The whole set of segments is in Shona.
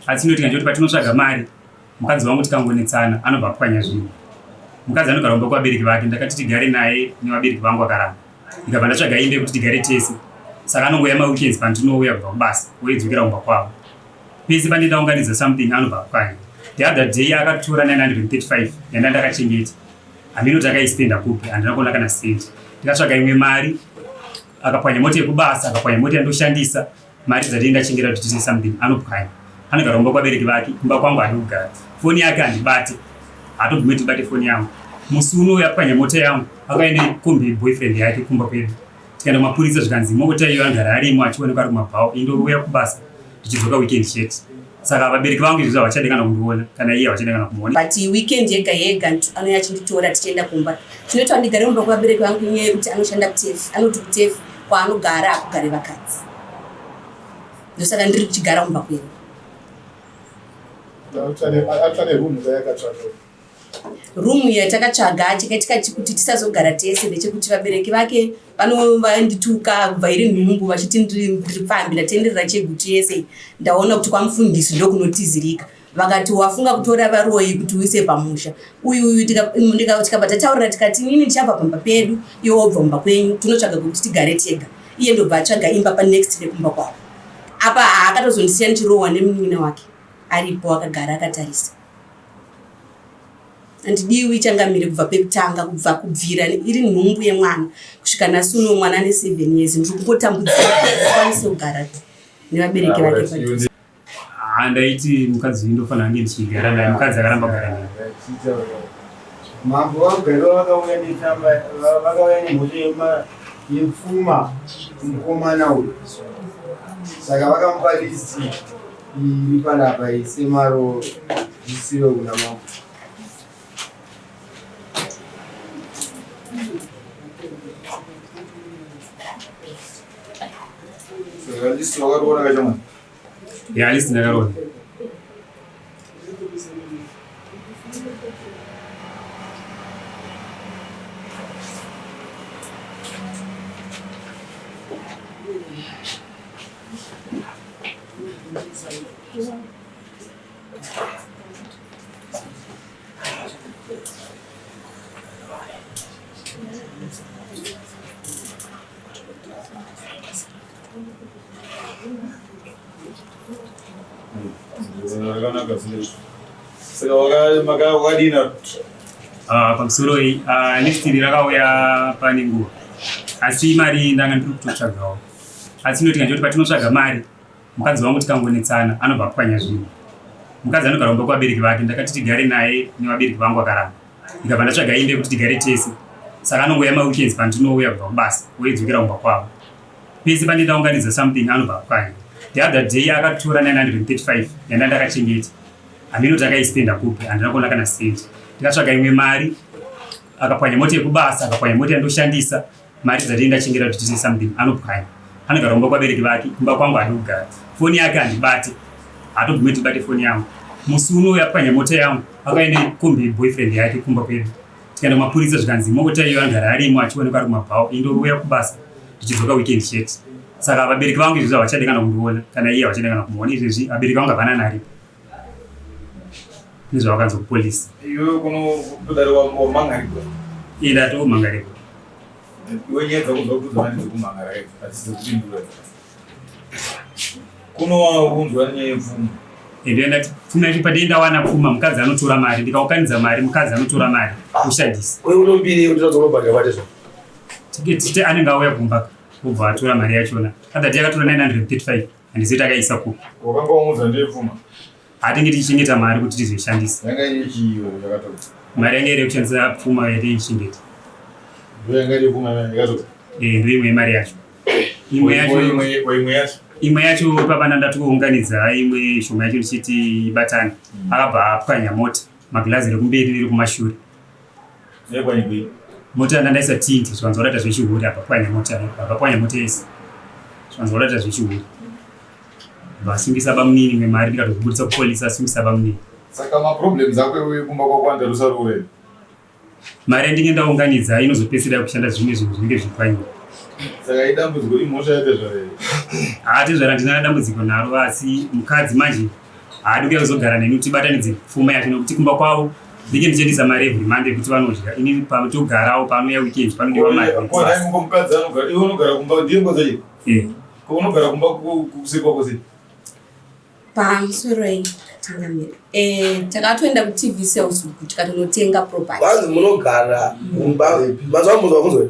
asi inoti ngachoti patinotsvaga mari mukadzi wangu tikangonetsana anobva apwanya zvinhu. Mukadzi anogara kumba kwabereki vake, ndakati tigare naye nevabereki vangu vakaramba. Ndikabva ndatsvaga imba yekuti tigare tese. Saka anongoya maweekends pandinouya kubva kubasa oidzokera kumba kwavo. Pese pandindaunganidza something anobva apwanya. The other day akatora 935 yanda ndakachengeta. Handinoti akaispenda kupi, handina kuona kana sendi. Ndikatsvaga imwe mari, akapwanya mota yekubasa, akapwanya mota yandoshandisa, mari dzati ndachengeta kuti tise something anopwanya. Anogara kumba kwabereki vake, kumba kwangu hadi kugara. Foni yake handibate, hatobvume tibate foni yangu. Musi uno yapwanya mota yangu, akaenda kombi boyfriend yake kumba kwedu. Tikaenda kumapurisa zvikanzi mota iyo agara arimo achionekwa ari kumabhawa, indouya kubasa, tichidzoka weekend chete. Saka vabereki vangu izvozvo havachade kana kundiona, kana iye havachade kana kumuona. But weekend yega yega anouya achinditora tichienda kumba. Chinoita ndigare kumba kwavabereki vangu inyaya yekuti anoshanda kutefu, anoti kutefu kwaanogara akugare vakadzi. Ndosaka ndiri kuchigara kumba kwedu. Rumu yatakatsvaga chakaitika kuti tisazogara tese ndechekuti vabereki vake vandituka kubva iri nhumbu vachiti ndiri pfambira tenderera cheguti yese. Ndaona kuti kwamufundisi ndokunotizirika. Vakati wafunga kutora varoyi kuti uise pamusha. Uyu tikabva tataurira tikati inini ndichabva pamba pedu, iwe wobva kumba kwenyu, tinotsvaga kuti tigare tega. Iye ndobva atsvaga imba panext nekumba kwavo. Apa haakatozondisiya ndichirohwa nemunin'ina wake. Aripo akagara akatarisa. Handidiwi changamire kubva pekutanga kubva kubvira iri nhumbu yemwana kusvika nasi uno mwana ane 7 years ndiri kungotambudzika kukwanisa kugara nevabereki vake. Ndaiti mukadzi ndofana hange ndichigara naye, mukadzi akaramba kugara naye. Mambo wagaro vakauya nemhosva yepfuma mukomana uyu, saka vakamupa listi iri panapa isemaro zisiwe kuna mambo. Listi wakaona kachoma? Ya, listi ndakaona. Pamusoro listi iri rakauya pane nguva, asi mari ndanga ndiri kutotsvagawo. Asi inoti ngachoti patinotsvaga mari mukadzi wangu tikangonetsana anobva apwanya zvinhu. Mukadzi anogara kumba kwabereki vake, ndakati tigare naye nevabereki vangu vakaramba. Ndikabva ndatsvaga imba yekuti tigare tese. Saka anongoya maweekends pandinouya kubva kubasa oidzokera kumba kwavo. Pese pandindaunganidza something anobva apwanya. The other day akatora 935 yanda ndakachengeta. Handinoti akaispenda kupi, handina kuona kana sendi. Ndikatsvaga imwe mari, akapwanya mota yekubasa, akapwanya mota yandoshandisa, mari dzati ndachengeta kuti tise something anopwanya. Anogara kumba kwabereki vake, kumba kwangu hadi kugara. Foni yake handibate, hatobvume tibate foni yangu. Musi uno yapwanya mota yangu, akaenda kombi boyfriend yake kumba kwedu. Tikaenda kumapurisa zvikanzi mota iyo agara arimo achionekwa ari kumabhawa, indouya kubasa, tichidzoka weekend chete. Saka vabereki vangu izvozvo havachade kana kundiona, kana iye havachade kana kumuona. Izvezvi vabereki vangu havana naripo. Nezvavakanzwa kupolisi. Iwe kunodarwa wamangariko? Ndatomangariko. Iwe nyaya dzakuzwa kuti dzavani dzekumangara adzisi kupindura. Kunounzwa nyaya yepfuma. Ndati pfuma yacho padindawana pfuma mukadzi anotora mari, ndikaukanidza mari mukadzi anotora mari kushandisa. Wewe unombiri utadzokobhadhira patezvo. Tiketi anenge auya kumba kubva atora mari yachona. Adati akatora 935 handizoti akaisa kupi. Wakanga wamuudza ndeyepfuma? Hatinge tichichengeta mari kuti tizoishandisa. Yanga ine chiyo yakatora. Mari yanga iri kushandisa pfuma yatichengeta. Ndiyo yanga iri pfuma yakatora. Ndiyo imwe mari yacho. Imwe yacho. Imwe yacho papa ndatounganidza imwe shoma yacho tichiti ibatani. Akabva apwanya mota, magirazi rekumberi riri kumashure. Yapwanya kwei? Mota ndandaisa tindi, zvanzi warata zvechihuri apa pwanya mota, apa mota yese. Zvanzi warata zvechihuri. Vasungisa bamunini memari ndikatozvibudisa kupolisi asungisa bamunini. Saka maproblems akwe uye kumba kwakwanda rusarure. Mari yandinge ndaunganidza inozopedzisira kushanda zvimwe zvinhu zvinenge zvipwanyika. Saka idambudziko imhosva yatezvare. Hatezvara ndina dambudziko naro, asi mukadzi manje haadi kuuya kuzogara neni kuti batanidze pfuma yacho nokuti kumba kwavo ndinge ndichendisa mari every Monday kuti vanodya. Ini patogarawo panouya weekend panodiwa mari. Kodai mukadzi anogara iwe unogara kumba ndiengo dzacho. Unogara kumba kusikwa kwose. Pamusoro tangamira. Takatoenda ku TV sales kuti tikatonotenga property. Vanhu munogara kumba mazvambozwa kunzwe.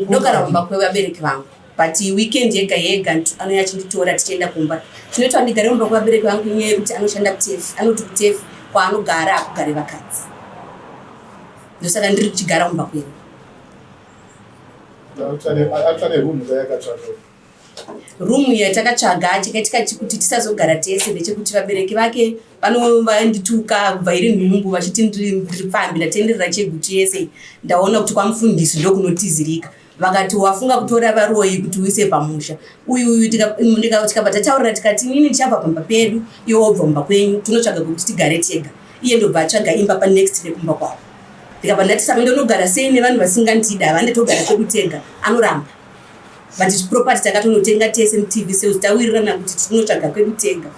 Ndogara kumba kwevabereki vangu. But weekend yega yega anouya achinditora tichienda kumba. Chinoita ndigare kumba kwevabereki vangu inyaya yekuti anoshanda kuTEF. Anoti kuTEF kwaanogara akugare vakadzi. Ndosaka ndiri kuchigara kumba kwedu. Rumu yatakatsvaga chakaitika chikuti tisazogara tese ndechekuti vabereki vake vandituka kubva iri nhumbu vachiti ndiri pfambi ndatenderera cheguti yese. Ndaona kuti kwamufundisi ndokunotizirika. Vakati wafunga kutora varoyi kuti uise pamusha. Uyu tikabva tataurira tikati inini ndichabva pamba pedu iwe wobva kumba kwenyu tinotsvaga kuti tigare tega. Iye ndobva atsvaga imba panext nekumba kwavo. Ndikabva ndatisama ndonogara sei nevanhu vasingandida vandetogara pedu tega anoramba. But property takatonotenga tese muTV sales tawirirana kuti tinotsvaga kwedu tega.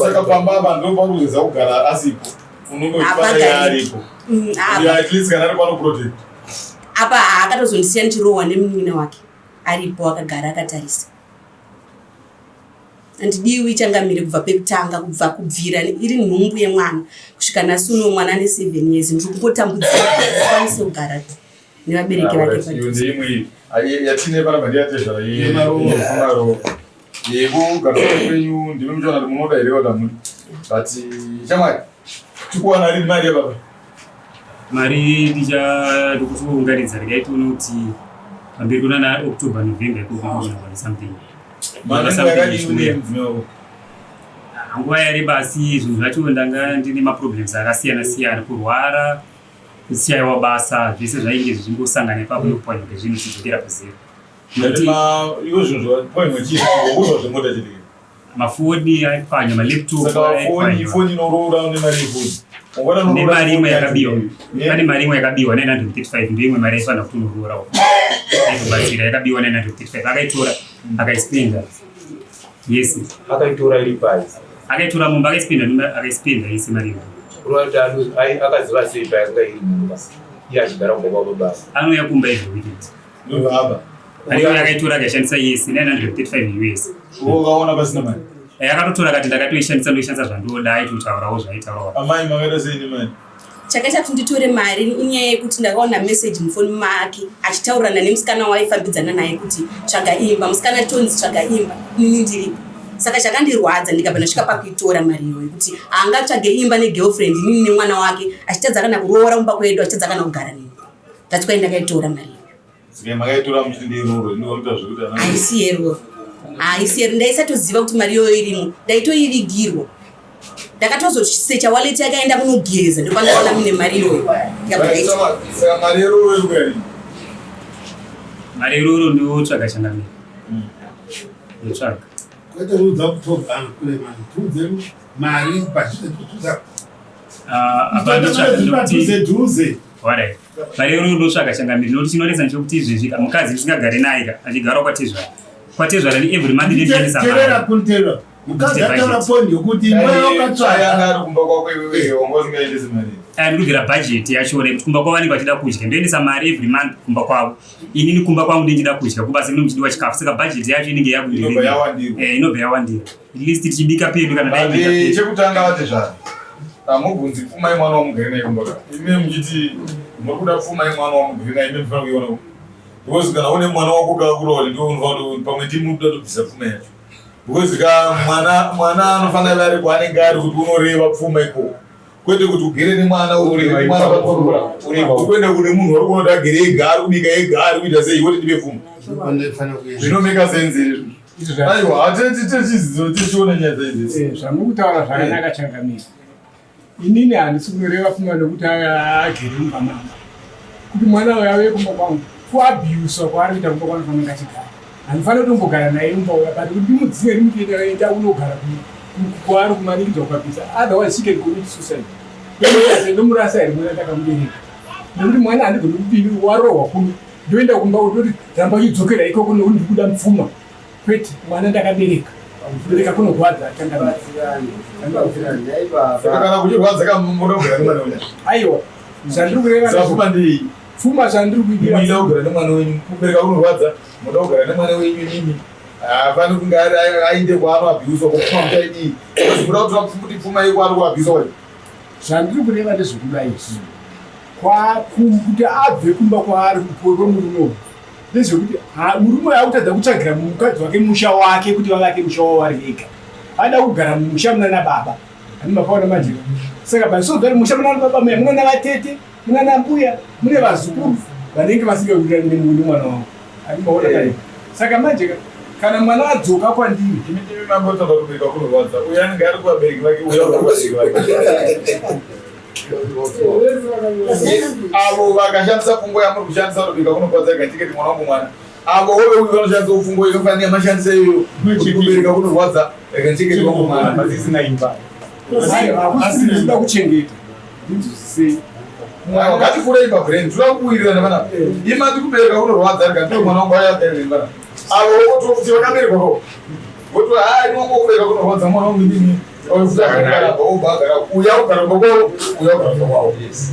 Saka pamba vanhu vanogeza kugara asipo. Unongoifana aripo. At least kana ari pano project. Apa akatozondisiya ndichirohwa nemunina wake. Aripo akagara akatarisa. Andidiwi changamire kubva pekutanga kubva kubvira iri nhumbu yemwana kusvika nasuno mwana ane 7 years ndiri kungotambudzika kwanise kugara nevabereki vake. Ndimwe yatine pana bandiyatezvara yemaro yekugara kwenyu ndimi muchona kuti munoda here kana muri but chamwari tikuwana rini mari yababa Mari ndichada kuunganidza rikaitoona kuti pamberi kunana October November ikuona something. Nguva yari basi zvinhu zvacho ndanga ndine maproblems akasiyana siyana, kurwara, kusiyayiwa basa, zvese zvainge zvichingosangana ipapo nokupwanya kwezvinhu zvichidzokera pazero. Iwo zvinhu zvapwanywa chii zvokuudza zvemota chidiki mafoni aipwanya, malaptop aipwanya. Foni inoroora nemari yefoni nemari imwe yakabiwa. Pane mari imwe yakabiwa 935 ndiyo imwe mari yaifana kuti unoroora aitobatsira yakabiwa 935 akaitora akaispenda. Yes. Akaitora iri pai. Akaitora mumba akaispenda yese mari. Unoita akaziva sei pai anga iri mumba. Iye achigara kumba kwavo basa. Anouya kumba every weekend. Ndobva Ariyo akaitora akashandisa yese 935 US. ukaona pasina mari Akatotora akati ndakatoishandisa ndoishandisa zvandoda aitotaurawo zvaitaurawo. amai makaita sei nemari Chakaita kuti nditore mari inyaya yekuti ndakaona message mufoni make achitaurana nemusikana waifambidzana naye kuti tsvaga imba, musikana tonzi tsvaga imba, inini ndiripo. Saka chakandirwadza ndikabva ndasvika pakuitora mari iyoyo kuti angatsvage imba negirlfriend inini nemwana wake achitadza kana kuroora kumba kwedu achitadza kana kugara neni. That's why ndakaitora mari iyoyo. saka makaitora muchiti ndeiroro inoita zvekuti Haisi yeroro. Haisi yeroro. Ndaisatoziva kuti mari iyoyo irimo. Ndaitoivigirwa. Ndakatozosecha wallet yake aenda kunogeza ndopanoona mune mari iyoyo. saka mari yeroro irikuyari Mari iroro ndotsvaga changamira. Ndotsvaga. Kwete ruza kutogana kule mari. Tuze mari pachite tutuza. Tuze. Alright. Mari iroro ndotsvaga changamira nokuti chinoretsa nechekuti izvezvi mukadzi ndisingagare naye achigara kwatezvara. Kwatezvara ni every month ndinoendesa mari. Terera kuntera. Mukazi ataura point yokuti mwana wakatsvaga ari kumba kwako iwewe wangosingaendesi mari ndikugira budget yacho kuti kumba kwavo vanenge vachida kudya ndoendesa mari every month kumba kwavo. Inini kumba kwangu ndinchida kudya kubasa ndino muchidiwa chikafu saka budget yacho inenge inobva yawandira inobva yawandira. At least tichibika pedu kana daibika. chekutanga vati zvaro hamubvunzi pfuma yemwana wamugari naye kumba kaka ime muchiti muri kuda pfuma yemwana wamugari naye ime mufana kuiona because kana une mwana wako kakurauri ndiwo unofana pamwe timu toda tobvisa pfuma yacho because mwana anofanira ari kwaanenge ari kuti unoreva pfuma ikoko kwete kuti ugere nemwana ukwenda kune munhu wari kunoti agere ega ari kubika ega ari kuita sei woti ndive pfuma zvinomeka sense izvi aiwa hatetichizidzo tichiona nyaya dzaidzi zvamukutaura zvakanaka changamira. Inini handisi kunoreva pfuma nokuti agere mumba mangu kuti mwana uyo auye kumba kwangu kuabhuswa kwaari kuita kumba kwanofanira achigara. Handifana kutombogara naye mumba uya but kuti ndimudzime ndimutoenda unogara kwaari kumanikidzwa kwapisa otherwise she can commit suicide. Ndomurasa here mwana ndakamubereka nokuti mwana handigoni kudini warohwa kuno ndoenda kumba utoti ramba uchidzokera ikoko nokuti ndikuda pfuma kwete mwana ndakabereka kubereka kunorwadza changamira Kana kuchirwadza kamudogara nemwana wenyu. aiwa zvandiri kureva Zvafuma ndii. pfuma zvandiri kuidira Muida kugara nemwana wenyu, kubereka kunorwadza, muda kugara nemwana wenyu nini. Hapana kunge ainde kwaanoabhiuswa kupfuma muchaidii. Muda kuti pfuma yeko ari kuabhiuswa kwacho. zvandiri kureva ndezvekuda izvi kuti abve kumba kwaari kuporwe murume ndezvekuti murume akutadza kutsvagira mukadzi wake musha wake kuti vavake musha wavo vari vega ada kugara mumusha muna nababa ani mapaona majeka saka paisogari musha muna nababa muya muna navatete muna nambuya mune vazukuru vanenge vasingawirirani nemwana wavo ani maona kai saka majeka kana mwana adzoka kwandiri Imi mangotanga kubereka kunorwadza. Uyo anenge ari kuvabereki vake, uyo ari kuvabereki vake. Avo vakashandisa pfungwa yamuri kushandisa kubereka kunorwadza ikatiketi mwana wangu mwana. Avo wove uyu vanoshandisa pfungwa inofanira mashandisa iyoyo kuti kubereka kunorwadza ikatiketi wangu mwana. Pasisina imba. asinoda kuchengeta ndinzwisisei Ngatikurei pabrain, tinoda kuwirirana pana. Imati kubereka kunorwadza rikati mwana wangu ayabereka pana. Avo vokuti vakaberekwa ko. Voto hai nwangu kubereka kunorwadza mwana wangu nini? Oyufutagara obagara uya ugara ngoko uya ugara ngoko. Yes.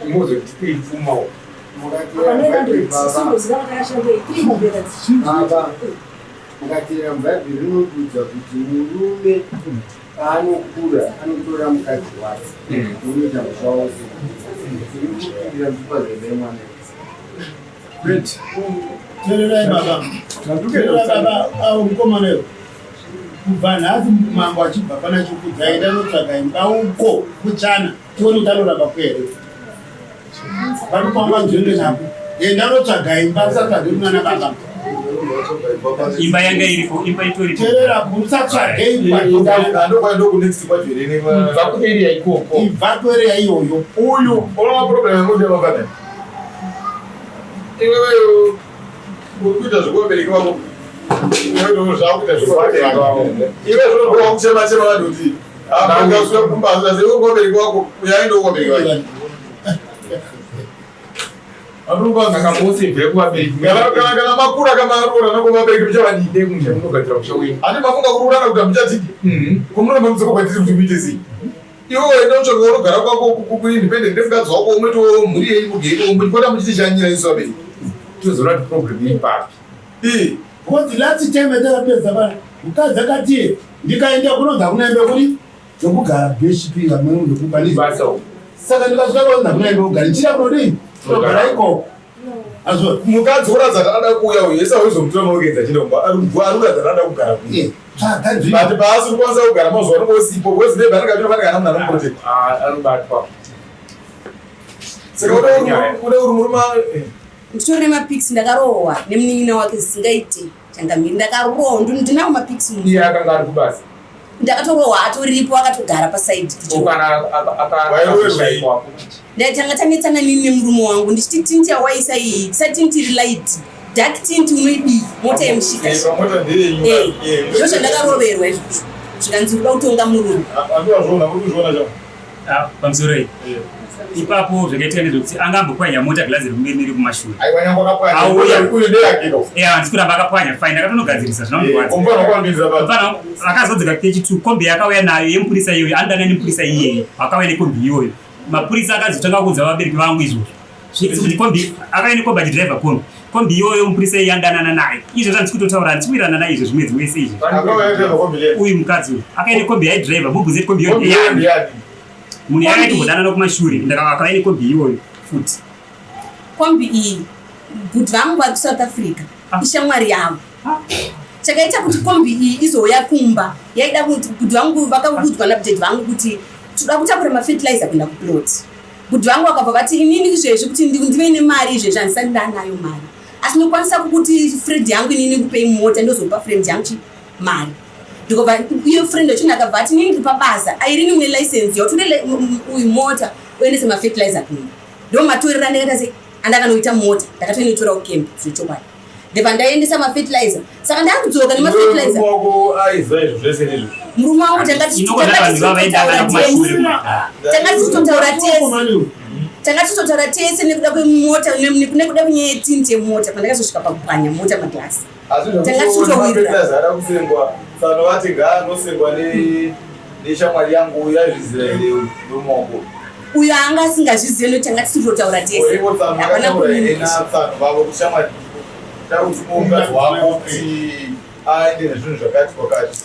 Imoze kuti pfumawo. mukatera mubhaibheri rinokudza kuti murume paanokura anotora mukadzi wake unoita musha wose irikupindira mfupa dzemwana Great. Tererai baba. Tererai baba au mukomaneyo. Kubva nhasi mambo achibva pana chokudzaenda notsvaga imba uko kuchana tione kuti anoramba kwere. Panopamba nzvimbo napo. Enda notsvaga imba usatsvage mwana baba. Imba yanga iriko, imba itori. Terera musatsvage imba. Ndokwaenda kunext kwajere Vakuteri yaikoko. Ibva kwere yaiyoyo. uyu ona problem yangu mabana. Iwewe ukuita zvikubereki wako. Iwewe zvakuita zvikubereki wako. Iwe zvinokuwa kuchema chema vadoti. Ngasuka kumbaza sewe kubereki wako uyaenda kubereki wako. Aruba Akamusi vekuvabereki. kana makura kama arura nako vabereki mchavadide kunje. Munogadzira mushauri. Ani mafunga kururana kuti mchatiki. Kumura mamuziko kwatiri kuti muite sei. Iwo enda utsvaka unogara kwako kuindependent mukadzi wako umwetowo mhuri yeimugeri umbipota muchitishanyira isu vabereki. Tozora kuti problem ipapi. Kuti lati time takapedza pana mukadzi akati ndikaenda kunonza kunaimba kuri zvokugara bheshipi vamweni ndokubaniza Basa. saka ndikasvika kunoza kunaimba kugara nchira kunodii togara ikoko azvo Mukadzi uradza kuti anoda kuuya uyu yesa wezomutora maokedza chirongwa aruradza kuti anoda kugara kuno. tsvaga But nzvimbo paasi kukwanisa kugara mazuva anongosipo bwezi nebva anenge kana munhu anoprotect. Anobatwa. Saka ude uri murume nditori mapics ndakarohwa nemunin'ina wake zisingaiti changamiri ndakarohwa ndinawo mapics Iye akanga ari kubasa. ndakatorohwa atoripo akatogara pasaidi Kana akashai kwako. ndatanga tanetsana nini nemurume wangu ndichiti tinti yawaisa iyi tisatinti light dark tint unoidii mota yemushika pamota ndeyenyu. zvo zvandakaroverwa izvozvo zvikanzi uda kutonga murume Andozviona uri kuzviona chamo. Pamusoro iyi. Ipapo zvakaitika ndezvekuti angambopwanya mota gilazi rekumberi riri kumashure. Aiwa nyango akapwanya. Auya. Uyu ndeyakiko. Handisi kuramba akapwanya fine akatonogadzirisa zvinomurwadza. Umfana kwambiriza baba. Mfana akazodzeka kechitu kombi yakauya nayo yemupurisa iyoyo andana nemupurisa iyeye akauya nekombi iyoyo. Mapurisa akazotanga kuudza vabereki vangu izvozvo. Kuti kombi akauya nekombi achidhiraivha kombi iyoyo mupurisa iyeye andanana naye. Izvo handisi kutotaura handisiwirirana naye izvo zvimwe wese izvi. Akauya kuenda kwambiriza. Uyu mukadzi uyu akauya nekombi yaidhiraivha mubvunze kombi iyoyo ndeyani. Munhu yakaitombodana nokumashure akauya nekombi iyoyo futi. kombi iyi bhudhi vangu vari kusouth africa ishamwari yavo chakaita kuti kombi iyi izouya kumba yaida kuti bhudhi vangu vakaudzwa nabudhedhi vangu kuti toda kutakura mafertilizer kuenda kuplot bhudhi vangu vakabva vati inini izvezvi kuti ndive nemari izvezvi handisandida nayo mari asi ndokwanisa kuti friend yangu inini kupei mota ndozopa friend yangu mari ndikobva iyo friend wachona akabva ati inini ndiri pabasa airini une license yautore uyu mota uendese mafertilizer kuno ndomatorera ndakaita sei andakanoita mota ndakatoinotora kukemba zvechokwadi ndebva ndaendesa mafertilizer saka ndakudzoka nemafertilizer Wako aiza izvo zvese nezvo. murume wangu tanga tichitotaura tese Takatotaura tese nekuda kwemota nekuda kunyaya yemota pandakazosvika pakupwanya mota maglasi. Takatotowirira kusengwa sano vati ngaanosengwa neshamwari yangu yazvizira ine nomaoko. Uyo anga asingazvizivi nokuti tanga tisitotaura tese. Hapana kutsano vavo kushamwari takutimukadzi wako kuti aende nezvinhu zvakati kwakati.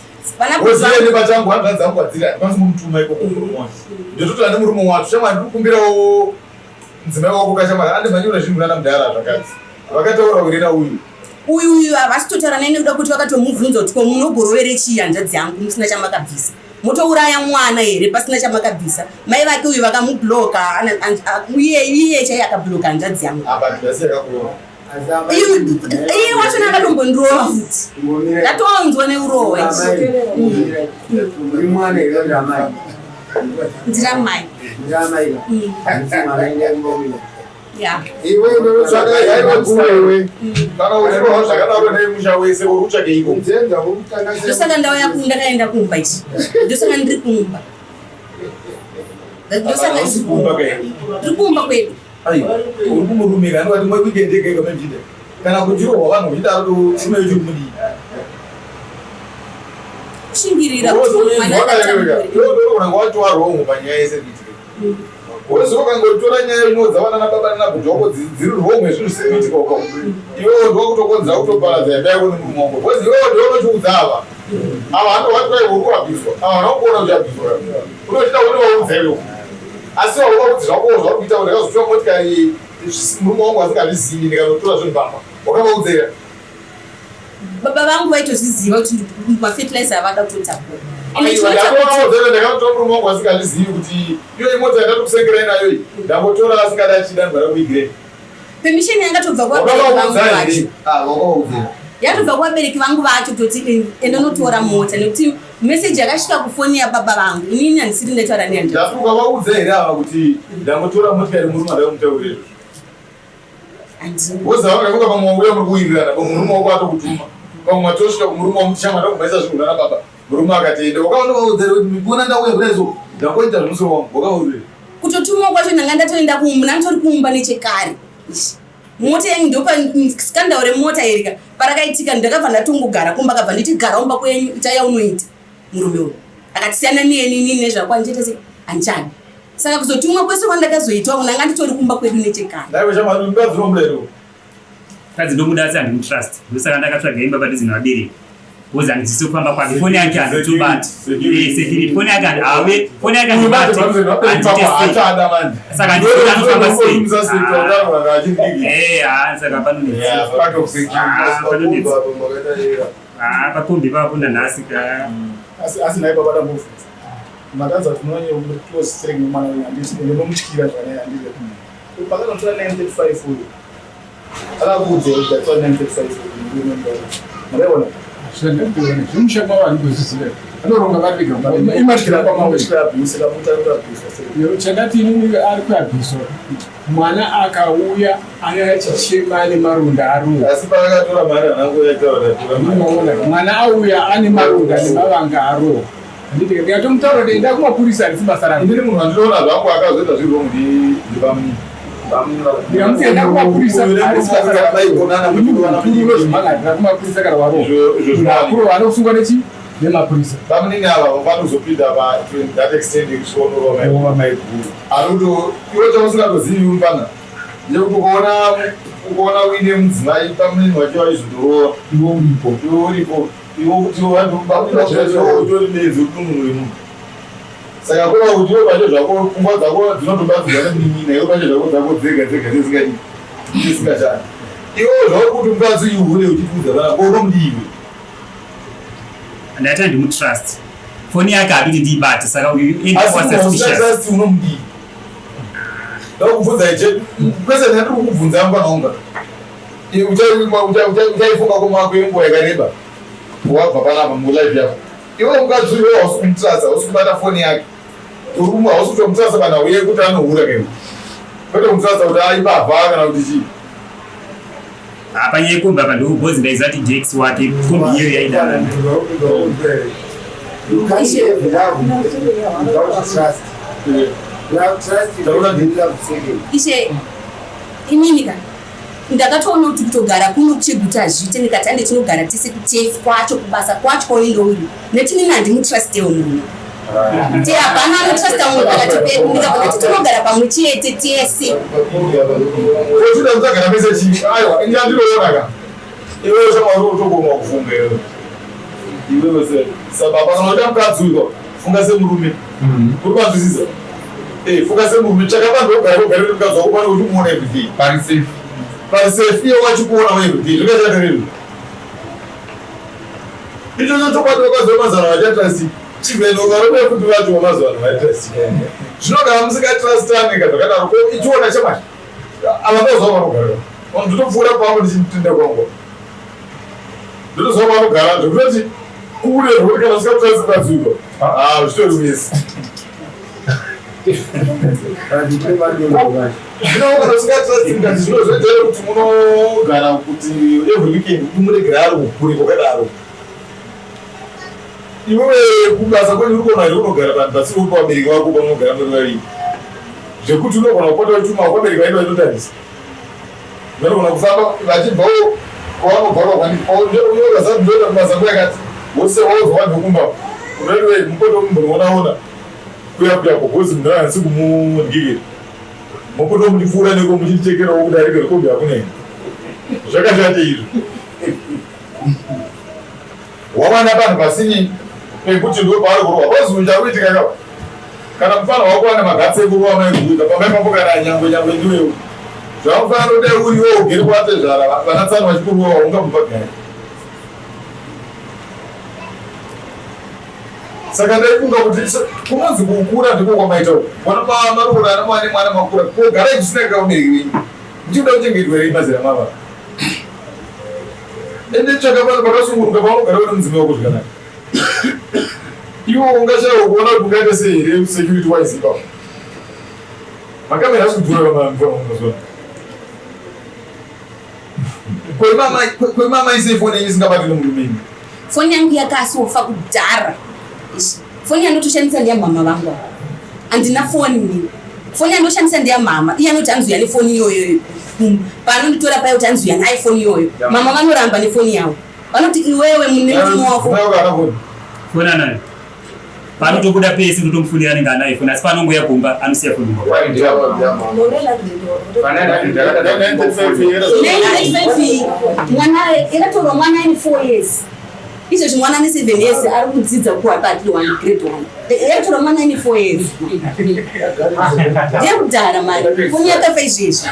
Wozive nepachangu hamba dzangu kwadziri handikwanisi kumutuma ikoko murume wacho. Ndototi ane murume wacho shamwari ndiri kukumbirawo mudzimai wako kashamwari andimhanyura zvinhu nana mudhara zvakati. Vakataura urina uyu havasitotaura nai nekuda kuti vakatomubvunza kuti ko munogorowere chii hanzvadzi yangu musina chamakabvisa. Motouraya mwana here pasina chamakabvisa. Mai vake uyu vakamubloka iye chaiye akabloka hanzvadzi yangu. Iye wacho nakatombondirova futi. Ndatonzwa neurowe. Ndira mai. Yeah. Ndosaka ndauya ndakaenda kumba ichi. Ndosaka ndiri kumba. Ndosaka ndiri kumba kwedu. Uri kumurumira ndovati mwe kugendeke kamejida. Kana kuchirohwa vanhu vachidaro chimwe chimudi. Shingirira kuti wati warongo panyaya yese kuitika. Wezokanga uchitora nyaya inodza vana nababa nanabhuti wako dziri romwe zvinhu zvisikuitika uko. Iwewe ndokutokonzera kutoparadza yamba yako nemurume wako. Wezi iwewe ndonochiudza ava. Ava handovati kwai uri kuabviswa. Ava vanokuona kuti abviswa. Unochida kuti vaudza iwe. Asi wakuti zvakozva kuita kuti ndakazotora motikari murume wangu asingazvizivi ndikanotora zvinhu pamba. Wakavaudzeira. Baba vangu vaitozviziva kuti mafertilizer avada kutotakura. Ndakatotora murume wangu asingazvizivi kuti iyo imota yandatokusengerai nayo iyi ndangotora asingada achida ndibvara kuigirei. Permission yangatobva kwabereki vangu vacho. Yatobva kwabereki vangu vacho kuti endonotora mota nekuti message yakasvika kufoni yababa vangu inini handisiri ndataura neni. Ndatuka vaudza here ava kuti ndangotora motikari murume andakumutaurira. Woza vakamuka pamwe uya muri kuwirirana pamwe murume wako atokutuma. Pamwe matosvika kumurume wamuchama ndakumhaisa zvinhu nana baba. Murume akatienda wakaona vaudzera kuti mikuona ndauya kudaizo ndangoita zvemusoro wangu wakaurira. Kutotuma kwacho ndanga ndatoenda kumba nditori kumba nechekare. Mota yangu ndopa skandal remota erika parakaitika ndakabva ndatongogara kumba akabva nditi gara umba kwenyu itaya unoita murume uyu akatisiyana neni nezvakwa nditete anchani saka kuzotumwa kwese kwandakazoitwa ndanga nditori kumba kwedu nechekare. Ndaiwe shamwari mukadzi nomurero. Kadzi ndomuda asi handimutrust. Ndosaka ndakatsvaga imba padhuze nevabereki. Kuzi handisiso kufamba kwake. Foni yake handitobati. Security. Foni yake handibati. Foni yake handibati. Saka handisiso anofamba sei. Saka panonetsa. Pakombi papo nanhasi ka. Asi naye baba dambofu. Matanza tunonye close string mwana yandisi ndomuchikira zvana yandile. Pakanotora 935 uyu. Akakuudza kuti ndatora 935 uyu. Mwaona? Zvimushama vanhu kuzviziva anoronga varivega chandati inini ari kuabviswa mwana akauya anga achichema ane maronda arowa. Asi paakatora mari hanangoyaitauraona mwana auya ane maronda nemavanga arowa. Ndikatomutaura kuti enda kumapurisa handisi basa rangu. Indiri munhu andinoona zvangu akazoita zvirwo ndipamuni. Ndikamuenda kumapurisa handisi basa rangu. Unozvimhangadira kumapurisa kana warowa. Akuru vanosungwa nechi nemapurisa. Pamunini ava vanozopinda that extend kushonoroma maiguru. Anoto iwe chamusingatozivi mupana. Ndekuti ukaona uine mudzimai pamunini wacho vaizodorova iwe uripo. Iwe kuti vanhu utori benzi uri munhu wemunhu. Saka kova kuti iwe pacho zvako pfungwa dzako dzinotobatsirwa nemunin'ina iwe pacho zvako dzako dzega dzisingashandi. Iwe zvako kuti mukadzi ihune uchifudza vana konomudiwe. Ndati handimutrust. Foni yake handiti ndiibate saka asi unomudiwe. Ndakubvunza iche kwese ndiri kukubvunza mupana unga. Uchaifunga kwemako yenguva yakareba. Wabva panapa mulife yako. Iwe mukadzi iwe hausi kumutrasa, hausi kubata foni yake. Urumwe hausi kutomutrasa kana uye kuti anohura kemu. Kwete kumutrasa kuti aibavha kana kuti chii. Panyaya kumba pandokubhozi ndaizati Dex wake kumbi iyo yaidana. ishe iminika ndakatoona kuti kutogara kuno kuchiguta azviite ndikati ande tinogara tese kutefu kwacho kubasa kwacho kwaindouri netinini handimutrusteo munhu te hapana anotrasta munhu pakati pedu ndikabva kuti tinogara pamwe chete tese ochida mutsagara pese chii aiwa ingandiroonaka iwewe shamwari utogoma kufunga iwewe se sababa kana uda mukadzi uyo funga semurume uri kwanzwisisa funga semurume chakapandogara kugarire mukadzi wako pane uchimuona everyday parisafe iye wachikuona everyday zvikachaterero ichocho chokwadi vakadzi vemazana vachatrasti chivenokarobe kuti vacho vamazana vatrasti zvinogara musingatrastani kazvakadaro ko ichiona chemai avangazva vanogara nditopfuura pangu ndichitenda kwangu nditozva vanogara zvekutoti kure rwuri kana usingatrasti kadzuko zvitori wese zvinoona usingatrastinga zvinozvoitaira kuti munogara kuti every weekend kuti muregera ari kukure kwakadaro iwewe kubasa kwenyu uri kuona unogara vanhu pasiri uri pabereki vako pamunogara muri vaviri zvekuti unogona kupota uchituma kwabereki vaino vainotarisa vanogona kufamba vachibvawo kwavanobva kwaunogasa ndoita kubasa kwayakati wose wauzwa vandokumba unaiwe mupoto mumbonoonaona kuyakuya kogozi munhu hansi kumuryikira mupoto mundipfuura neko muchitekerawo kuti arege rekombi hakunaini zvakashate izvo wavana vanhu pasini pekuti ndo paari kurwa kwazunja kuitika kapa kana mufana wako ane magatsi ekuruva maiguika pamaipapo kana nyangwe ndiwewo zvamufana kuti uriwo ugere kwate zvara vanatsana vachikuruva ungamupa gari saka ndaifunga kuti kunonzi kukura ndiko kwamaita marukura ana mwana mwana makura kogara ichisina kaubereki wenyu ndichida kuchengetwa rei mazera mava ende chakapana pakasunguruka paunogara uri mudzimai wako zvakanaka iwo ungashaya kuona kuti ungaita sei here security wise ipapo makamera asikudhura kamamvura kwemama ise foni yenyu isingabati nomurumeni foni yangu yakasofa kudhara foni yandotoshandisa ndeyamama vangu handina foni foni yandoshandisa ndeyamama iye anoti anzuya nefoni iyoyo panonditora paya kuti anzuya naifoni iyoyo mama vanoramba nefoni yavo vanoti iwewe mune mumo wako foni anayo panotobuda pese totomufunira anenge anayo foni asi panongoya kumba anosiya foni mwana yakatorwa mwana aine 4 years izvo zvimwana ane 7 years ari kudzidza kuwapati 1 grade 1 yakatorwa mwana aine 4 years ndeyakudhara mari foni yakafa izvezvi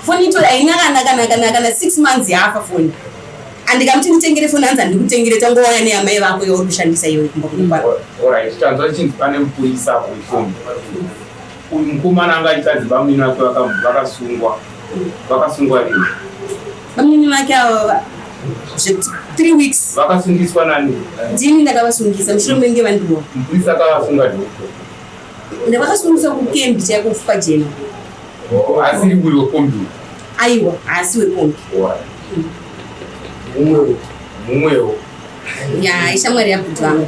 foni itori haina kana 6 months yafa foni andikamuti nditengere foni hanzi handikutengere tangowaya neyamai vako yauri kushandisa iyoyo kumba kunokwara tanzwa chinzi pane mupurisa wefoni uyu mukomana anga aitadzi bamini vake vakasungwa rini bamini vake avo 3 weeks vakasungiswa nani ndini ndakavasungisa mushure menge vandiwa mupurisa akavasunga doko ndavakasungiswa kukembi chaikufupa jena asiri uri wekombi aiwa haasi wekombi mumwewo ya ishamwari yabhuti vangu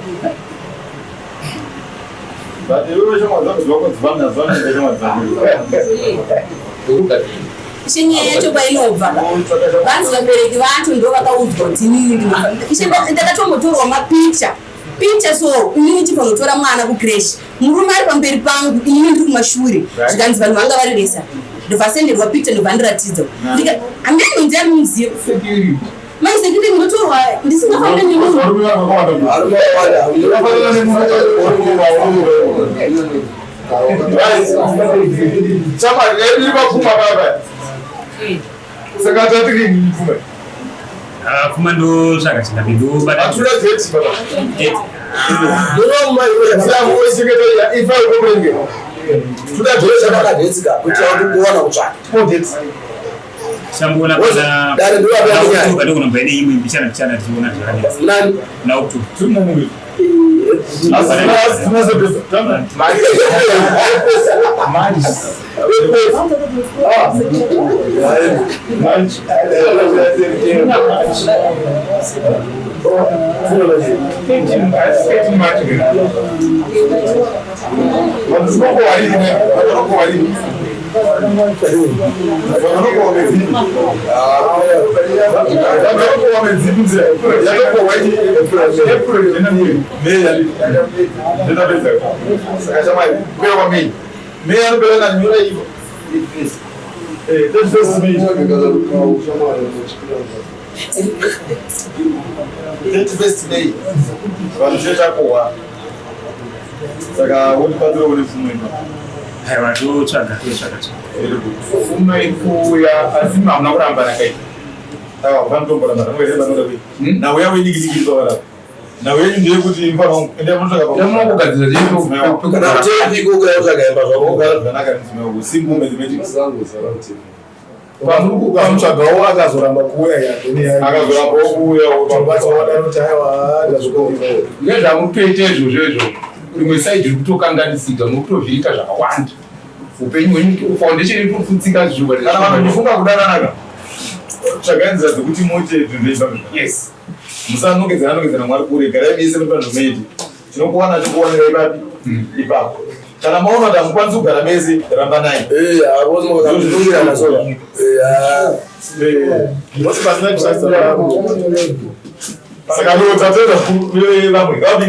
ishenyaya yacho kwainobva vanzi vabereki vacho ndo vakaudzwa kuti inini ndakatombotorwa mapicha so inini chipanotora mwana kucreshi murume ari pamberi pangu inini ndiri kumashure zvikanzi vanhu vanga variresa ndobvasenderwa picha ndobva ndiratidza handani ndiani muzivo maizekuti ndinotorwa ndisingafambe nemunhu pfuma ndo zvakachingamidobata shamboona padokunombaine imwe mbichana tichiona zvakanesa naoktoba Aiwa, totsvaga. Fumo ikuya asi hamuna kuramba nakai. Nawe yawe diki bawara. Nawe ndiye kuti mfano ndiye mutaka Ndamuna kugadzira zvinhu kana kuti ikuga yakagamba zvakogara zvanaka muzvimwe simple mathematics pamutsvagawo akazoramba kuuya akazoramba kuuya kuti aiwa ndazvikoiva nezvamutoita izvozvo rimwe saidi riri kutokanganisika mukutovhirika zvakawanda upenyu hwenyu foundation iri kutsinga zviwa kana vanhu mufunga kudananaka tsvaganisa dzekuti mote zvinhu yes musanongedzana mwari kure garai mese mupandomedi tinokuwana tikuonera ipapi ipapo kana maona kuti hamukwanisi kugara mese rambanai saka ndotatenda vamwe